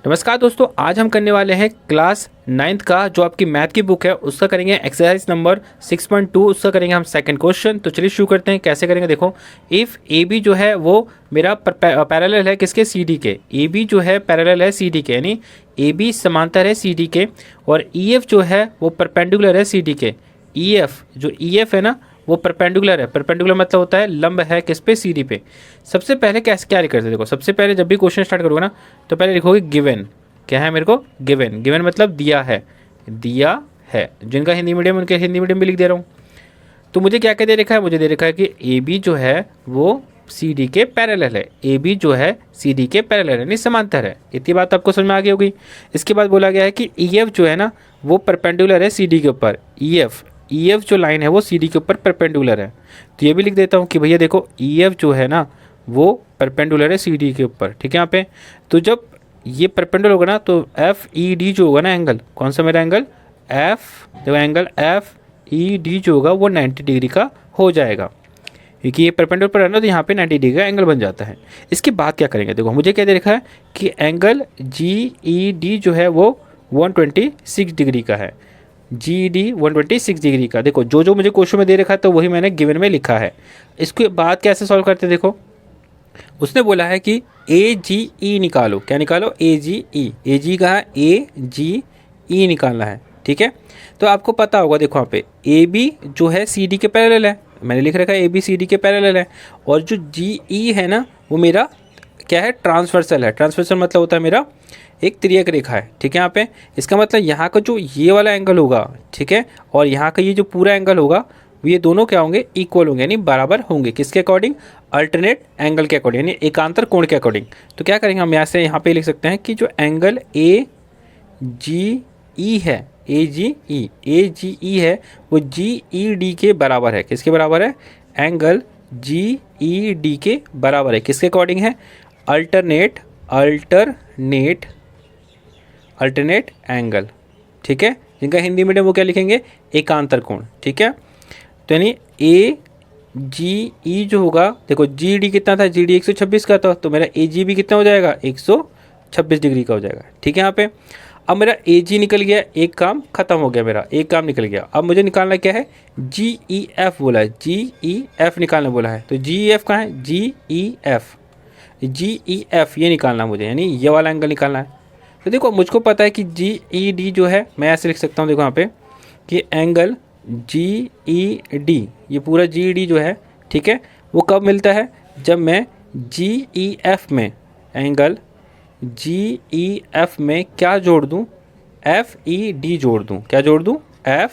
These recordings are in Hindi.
नमस्कार दोस्तों, आज हम करने वाले हैं क्लास 9th का जो आपकी मैथ की बुक है उसका करेंगे एक्सरसाइज नंबर 6.2। उसका करेंगे हम सेकंड क्वेश्चन। तो चलिए शुरू करते हैं। कैसे करेंगे देखो, इफ़ ए बी जो है वो मेरा पैरेलल है किसके, सी डी के। ए बी जो है पैरेलल है सी डी के, यानी ए बी समांतर है सी डी के, और ई एफ जो है वो परपेंडिकुलर है सी डी के। ई एफ जो ई एफ है ना वो परपेंडिकुलर है। परपेंडिकुलर मतलब होता है लंब है किस पे, सी डी पे। सबसे पहले कैसे क्या करते हैं देखो, सबसे पहले जब भी क्वेश्चन स्टार्ट करोगे ना तो पहले लिखोगे गिवन। क्या है मेरे को, गिवन। गिवन मतलब दिया है, दिया है। जिनका हिंदी मीडियम उनके हिंदी मीडियम भी लिख दे रहा हूँ। तो मुझे क्या क्या दे रखा है, मुझे दे रखा है कि ए बी जो है वो सी डी के पैरेलल है। ए बी जो है सी डी के पैरेलल है, यानी समांतर है। इतनी बात आपको समझ में आ गई होगी। इसके बाद बोला गया है कि ई एफ जो है ना वो परपेंडिकुलर है सी डी के ऊपर। ई एफ जो लाइन है वो सी डी के ऊपर परपेंडिकुलर है। तो ये भी लिख देता हूँ कि भैया देखो ई एफ जो है ना वो परपेंडिकुलर है सी डी के ऊपर। ठीक है, यहाँ पे तो जब ये परपेंडिकुलर होगा ना तो एफ ई डी जो होगा ना एंगल, कौन सा मेरा एंगल, एफ देखो एंगल एफ ई डी जो होगा वो 90 डिग्री का हो जाएगा, क्योंकि ये परपेंडिकुलर पर है ना तो यहाँ पे 90 डिग्री का एंगल बन जाता है। इसके बाद क्या करेंगे देखो, मुझे क्या दे रखा है कि एंगल जी ई डी जो है वो 126 डिग्री का है। जी डी 126 डिग्री का। देखो जो जो मुझे क्वेश्चन में दे रखा है तो वही मैंने गिवन में लिखा है। इसके बाद कैसे सॉल्व करते हैं देखो, उसने बोला है कि ए जी ई निकालो। क्या निकालो, ए जी ई। ए जी का है, ए जी ई निकालना है। ठीक है, तो आपको पता होगा देखो यहाँ पे ए बी जो है सी डी के पैरेलल है, मैंने लिख रखा है ए बी सी डी के पैरेलल है। और जो जी ई है ना वो मेरा क्या है, ट्रांसवर्सल है। ट्रांसवर्सल मतलब होता है मेरा एक त्रियक रेखा है। ठीक है, यहाँ पे इसका मतलब यहाँ का जो ये वाला एंगल होगा, ठीक है, और यहाँ का ये जो पूरा एंगल होगा ये दोनों क्या होंगे, इक्वल होंगे, यानी बराबर होंगे। किसके अकॉर्डिंग, अल्टरनेट एंगल के अकॉर्डिंग, यानी एकांतर कोण के अकॉर्डिंग। तो क्या करेंगे हम यहाँ से यहाँ पे लिख सकते हैं कि जो एंगल ए जी ई है, ए जी ई है वो जी ई डी के बराबर है। किसके बराबर है, एंगल जी ई डी के बराबर है। किसके अकॉर्डिंग है, अल्टरनेट एंगल। ठीक है, जिनका हिंदी मीडियम वो क्या लिखेंगे, एकांतर कोण। ठीक है, तो यानी ए जी ई जो होगा, देखो जी डी कितना था, जी डी 126 का था, तो मेरा ए जी भी कितना हो जाएगा, 126 डिग्री का हो जाएगा। ठीक है, यहाँ पे अब मेरा ए जी निकल गया, एक काम खत्म हो गया, मेरा एक काम निकल गया। अब मुझे निकालना क्या है, जी ई एफ बोला है, जी ई एफ निकालना बोला है। तो जी ई एफ कहाँ है, जी ई एफ ये निकालना मुझे, यानी ये वाला एंगल निकालना है। तो देखो मुझको पता है कि जी ई डी जो है मैं ऐसे लिख सकता हूँ, देखो यहाँ पे कि एंगल जी ई डी, ये पूरा जी ई डी जो है, ठीक है, वो कब मिलता है, जब मैं जी ई एफ में, एंगल जी ई एफ में क्या जोड़ दूँ, एफ ई डी जोड़ दूँ। क्या जोड़ दूँ, एफ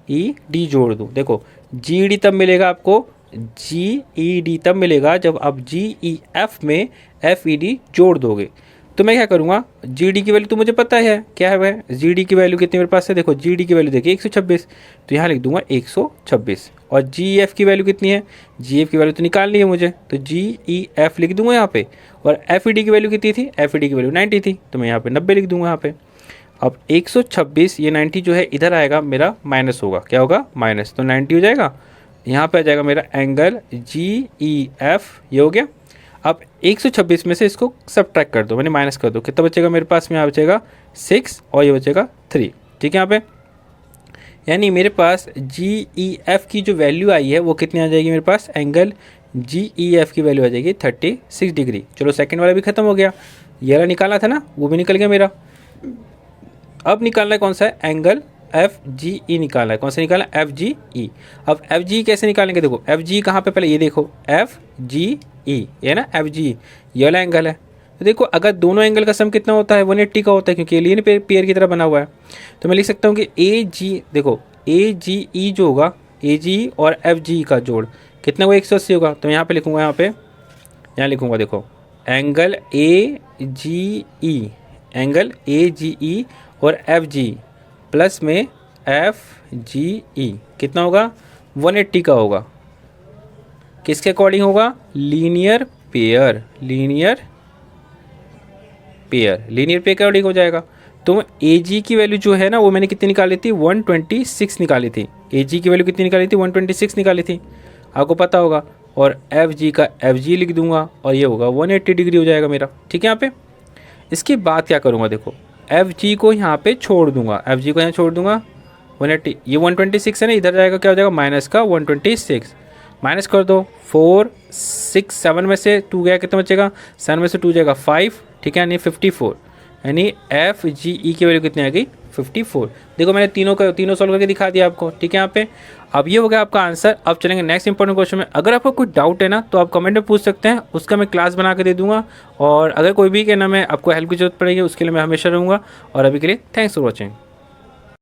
ई डी जोड़ दूँ। देखो जी ई डी तब मिलेगा आपको, जी ई डी तब मिलेगा जब आप जी ई एफ में एफ ई डी जोड़ दोगे। तो मैं क्या करूँगा, जी डी की वैल्यू तो मुझे पता है क्या है वह, जी डी की वैल्यू कितनी मेरे पास है, देखो जी डी की वैल्यू देखिए 126, तो यहाँ लिख दूंगा 126। और जी एफ की वैल्यू कितनी है, जी एफ की वैल्यू तो निकालनी है मुझे, तो जी ई एफ लिख दूंगा यहाँ पे। और एफ ई डी की वैल्यू कितनी थी, एफ ई डी की वैल्यू 90 थी, तो मैं यहाँ पे 90 लिख दूंगा यहाँ पे। अब 126 ये 90 जो है इधर आएगा, मेरा माइनस होगा, क्या होगा, माइनस, तो 90 हो जाएगा। यहाँ पे आ जाएगा मेरा एंगल जी ई एफ, ये हो गया। अब 126 में से इसको सब्ट्रैक्ट कर दो, मैंने माइनस कर दो, कितना बचेगा मेरे पास में, यहाँ बचेगा 6 और ये बचेगा 3। ठीक है, यहाँ पे यानी मेरे पास जी ई एफ की जो वैल्यू आई है वो कितनी आ जाएगी मेरे पास, एंगल जी ई एफ की वैल्यू आ जाएगी 36 डिग्री। चलो सेकंड वाला भी खत्म हो गया, ये वाला निकाला था ना वो भी निकल गया मेरा। अब निकालना है कौन सा है, एंगल एफ जी ई निकालना है। कौन सा निकालना है, एफ जी ई। अब एफ जी कैसे निकालेंगे, देखो एफ जी कहाँ पे, पहले ये देखो एफ जी ई, ये ना एफ जी, ये वाला एंगल है। तो देखो अगर दोनों एंगल का सम कितना होता है, 180 का होता है, क्योंकि एलियन पेयर की तरह बना हुआ है। तो मैं लिख सकता हूँ कि ए जी, देखो ए जी ई जो होगा, ए जी और एफ जी का जोड़ कितना होगा, 180 होगा। तो यहाँ पे लिखूँगा, यहाँ लिखूँगा देखो angle A ji E, angle A जी ई और एफ जी प्लस में एफ जी ई कितना होगा, 180 का होगा। किसके अकॉर्डिंग होगा, लीनियर पेयर के अकॉर्डिंग हो जाएगा। तो ए जी की वैल्यू जो है ना वो मैंने कितनी निकाली थी, 126 निकाली थी। ए जी की वैल्यू कितनी निकाली थी, 126 निकाली थी, आपको पता होगा। और एफ जी का एफ जी लिख दूंगा और ये होगा 180 डिग्री हो जाएगा मेरा। ठीक है, यहाँ पे इसके बाद क्या करूँगा, देखो एफ जी को यहाँ पे छोड़ दूंगा, एफ जी को यहाँ छोड़ दूंगा 180, ये 126 है ना, इधर जाएगा क्या हो जाएगा माइनस का 126, माइनस कर दो 4 6 7 में से 2 गया कितना बचेगा, 7 में से 2 जाएगा 5, ठीक है, यानी 54, यानी एफ जी ई की वैल्यू कितनी आ गई 54। देखो मैंने तीनों सॉल्व करके दिखा दिया आपको, ठीक है यहाँ पे। अब ये हो गया आपका आंसर। अब चलेंगे नेक्स्ट इंपॉर्टेंट क्वेश्चन में। अगर आपको कोई डाउट है ना तो आप कमेंट में पूछ सकते हैं, उसका मैं क्लास बना के दे दूंगा। और अगर कोई भी कहना मैं आपको हेल्प की जरूरत पड़ेगी उसके लिए मैं हमेशा रहूँगा। और अभी के लिए थैंक्स फॉर वॉचिंग।